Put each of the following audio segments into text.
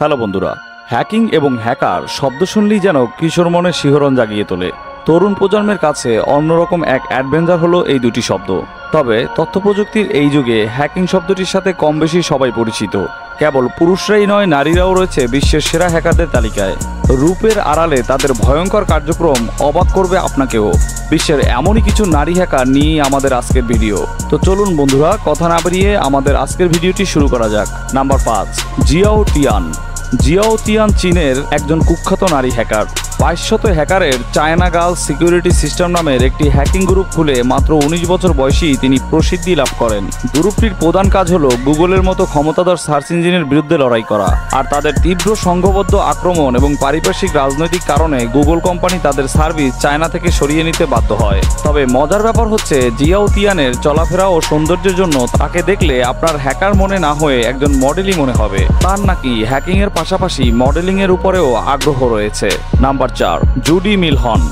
Hello বন্ধুরা, hacking এবং hacker শব্দ শুনলেই যেন কিশোর মনে শিহরণ জাগিয়ে তোলে। তরুণ প্রজন্মের কাছে অন্যরকম এক অ্যাডভেঞ্চার হলো এই দুটি শব্দ। তবে তথ্য প্রযুক্তির এই যুগে হ্যাকিং শব্দটির সাথে কম বেশি সবাই পরিচিত। কেবল পুরুষরাই নয়, নারীরাও রয়েছে বিশ্বের সেরা হ্যাকারদের তালিকায়। রূপের আড়ালে তাদের ভয়ঙ্কর কার্যক্রম অবাক করবে আপনাকেও। বিশ্বের এমনই কিছু নারী হ্যাকার নিয়েই আমাদের আজকের ভিডিও। তো চলুন বন্ধুরা, কথা না বেরিয়ে আমাদের আজকের ভিডিওটি শুরু করা যাক। Number 5, Xiao Tian. Xiao Tian চীনের একজন কুখ্যাত নারী হ্যাকার। 2200 হ্যাকারের চায়না গার্লস সিকিউরিটি সিস্টেম নামের একটি হ্যাকিং গ্রুপ খুলে মাত্র 19 বছর বয়সেই তিনি প্রসিদ্ধি লাভ করেন। গ্রুপটির প্রধান কাজ হলো গুগলের মতো ক্ষমতাধর সার্চ ইঞ্জিনের বিরুদ্ধে লড়াই করা। আর তাদের তীব্র সংঘবদ্ধ আক্রমণ এবং পারিপার্শ্বিক রাজনৈতিক কারণে গুগল কোম্পানি তাদের সার্ভিস চায়না থেকে সরিয়ে নিতে বাধ্য হয়। তবে মজার ব্যাপার হচ্ছে, জিয়াও টিয়ানের চলাফেরা ও সৌন্দর্যের জন্য তাকে দেখলে আপনার হ্যাকার মনে না হয়ে একজন মডেলই মনে হবে। তার নাকি হ্যাকিং এর পাশাপাশি মডেলিং এর উপরেও আগ্রহ রয়েছে। নাম্বার 4, জুডি মিলহন।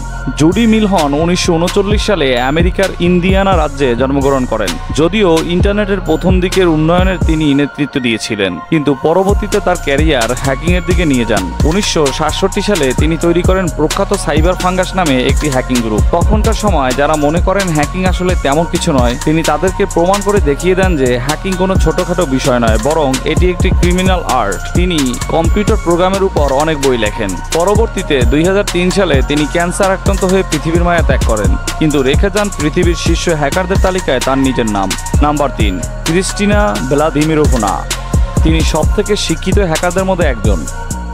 জুডি মিলহন 1939 সালে আমেরিকার ইন্ডিয়ানা রাজ্যে জন্মগ্রহণ করেন। যদিও ইন্টারনেটের প্রথম দিকের উন্নয়নের তিনি নেতৃত্ব দিয়েছিলেন, কিন্তু পরবর্তীতে তার ক্যারিয়ার হ্যাকিং এর দিকে নিয়ে যান। 1967 সালে তিনি তৈরি করেন প্রখ্যাত সাইবার ফাঙ্গাস নামে একটি হ্যাকিং গ্রুপ। তখনকার সময় যারা মনে করেন হ্যাকিং আসলে তেমন কিছু নয়, তিনি তাদেরকে প্রমাণ করে দেখিয়ে দেন যে হ্যাকিং কোনো ছোটখাটো বিষয় নয়, বরং এটি একটি ক্রিমিনাল আর্ট। তিনি কম্পিউটার প্রোগ্রামের উপর অনেক বই লেখেন। পরবর্তীতে 2003 সালে তিনি ক্যান্সার আক্রান্ত হয়ে পৃথিবীর মায়া ত্যাগ করেন, কিন্তু রেখে যান পৃথিবীর শীর্ষ হ্যাকারদের তালিকায় তার নিজের নাম। Number 3, Kristina Vladimirovna. তিনি সবথেকে শিক্ষিত হ্যাকারদের মধ্যে একজন।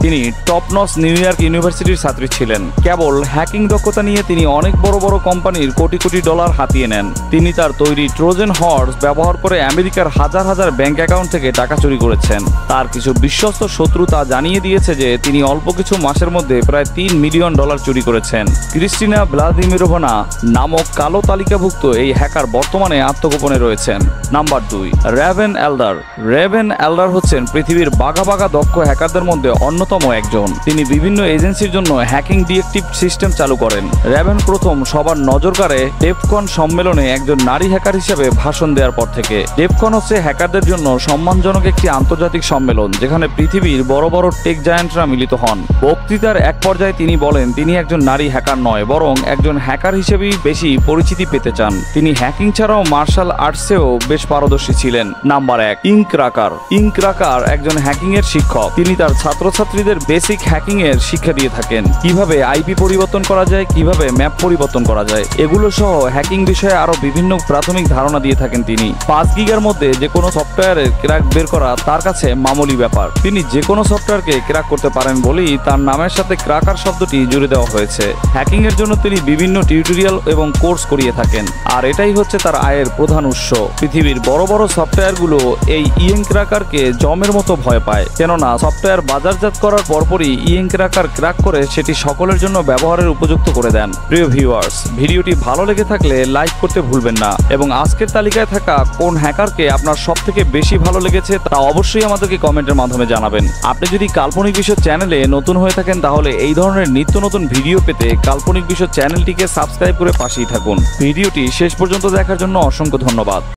তিনি টপ নচ নিউ ইয়র্ক ইউনিভার্সিটির ছাত্রী ছিলেন। কেবল হ্যাকিং দক্ষতা নিয়ে তিনি অনেক বড় বড় কোম্পানির কোটি কোটি ডলার হাতিয়ে নেন। তিনি তার তৈরি ট্রোজান হর্স ব্যবহার করে আমেরিকার হাজার হাজার ব্যাংক অ্যাকাউন্ট থেকে টাকা চুরি করেছেন। তার কিছু বিশ্বস্ত শত্রু তা জানিয়ে দিয়েছে যে তিনি অল্প কিছু মাসের মধ্যে প্রায় $3 মিলিয়ন চুরি করেছেন। ক্রিস্টিনা ভ্লাদিমিরোভনা নামক কালো তালিকাভুক্ত এই হ্যাকার বর্তমানে আত্মগোপনে রয়েছেন। Number 2, Raven এল্ডার। রেভেন এল্ডার হচ্ছেন পৃথিবীর বাঘা বাঘা দক্ষ হ্যাকারদের মধ্যে অন্যতম একজন। তিনি বিভিন্ন এজেন্সির জন্য হ্যাকিং ডিটেকটিভ সিস্টেম চালু করেন। রেভেন প্রথম সবার নজর কাড়ে ডেফকন সম্মেলনে একজন নারী হ্যাকার হিসেবে ভাষণ দেওয়ার পর থেকে। ডেফকন হচ্ছে হ্যাকারদের জন্য সম্মানজনক একটি আন্তর্জাতিক সম্মেলন, যেখানে পৃথিবীর বড় বড় টেক জায়ান্টরা মিলিত হন। বক্তৃতার এক পর্যায়ে তিনি বলেন তিনি একজন নারী হ্যাকার নয়, বরং একজন হ্যাকার হিসেবেই বেশি পরিচিতি পেতে চান। তিনি হ্যাকিং ছাড়াও মার্শাল আর্টসেও বেশ পারদর্শী ছিলেন। নাম্বার 1, ইঙ্করাকার। ইঙ্করাকার একজন হ্যাকিং এর শিক্ষক। তিনি তার ছাত্রছাত্রীদের বেসিক হ্যাকিং এর শিক্ষা দিয়ে থাকেন। কিভাবে আইপি পরিবর্তন করা যায়, কিভাবে ম্যাপ পরিবর্তন করা যায়, এগুলো সহ হ্যাকিং বিষয়ে আরো বিভিন্ন প্রাথমিক ধারণা দিয়ে থাকেন তিনি। 5 গিগার মধ্যে যে কোনো সফটওয়্যারের ক্র্যাক বের করা তার কাছে মামুলি ব্যাপার। তিনি যে কোনো সফটওয়্যারকে ক্র্যাক করতে পারেন বলেই তার নামের সাথে ক্র্যাকার শব্দটি জুড়ে দেওয়া হয়েছে। হ্যাকিং এর জন্য তিনি বিভিন্ন টিউটোরিয়াল এবং কোর্স করিয়ে থাকেন, আর এটাই হচ্ছে তার আয়ের প্রধান উৎস। পৃথিবীর বড় বড় সফটওয়্যারগুলো এই ইয়েনক্র্যাকারকে জমের মতো ভয় পায়, কেননা সফটওয়্যার বাজারজাত করার পরপরই ইয়েনক্র্যাকার ক্র্যাক করে সেটি সকলের জন্য ব্যবহারের উপযুক্ত করে দেন। প্রিয় ভিউয়ার্স, ভিডিওটি ভালো লেগে থাকলে লাইক করতে ভুলবেন না, এবং আজকের তালিকায় থাকা কোন হ্যাকারকে আপনার সব থেকে বেশি ভালো লেগেছে তা অবশ্যই আমাদেরকে কমেন্টের মাধ্যমে জানাবেন। আপনি যদি কাল্পনিক বিশ্ব চ্যানেলে নতুন হয়ে থাকেন, তাহলে এই ধরনের নিত্য নতুন ভিডিও পেতে কাল্পনিক বিশ্ব চ্যানেলটিকে সাবস্ক্রাইব করে পাশেই থাকুন। ভিডিওটি শেষ পর্যন্ত দেখার জন্য অসংখ্য ধন্যবাদ।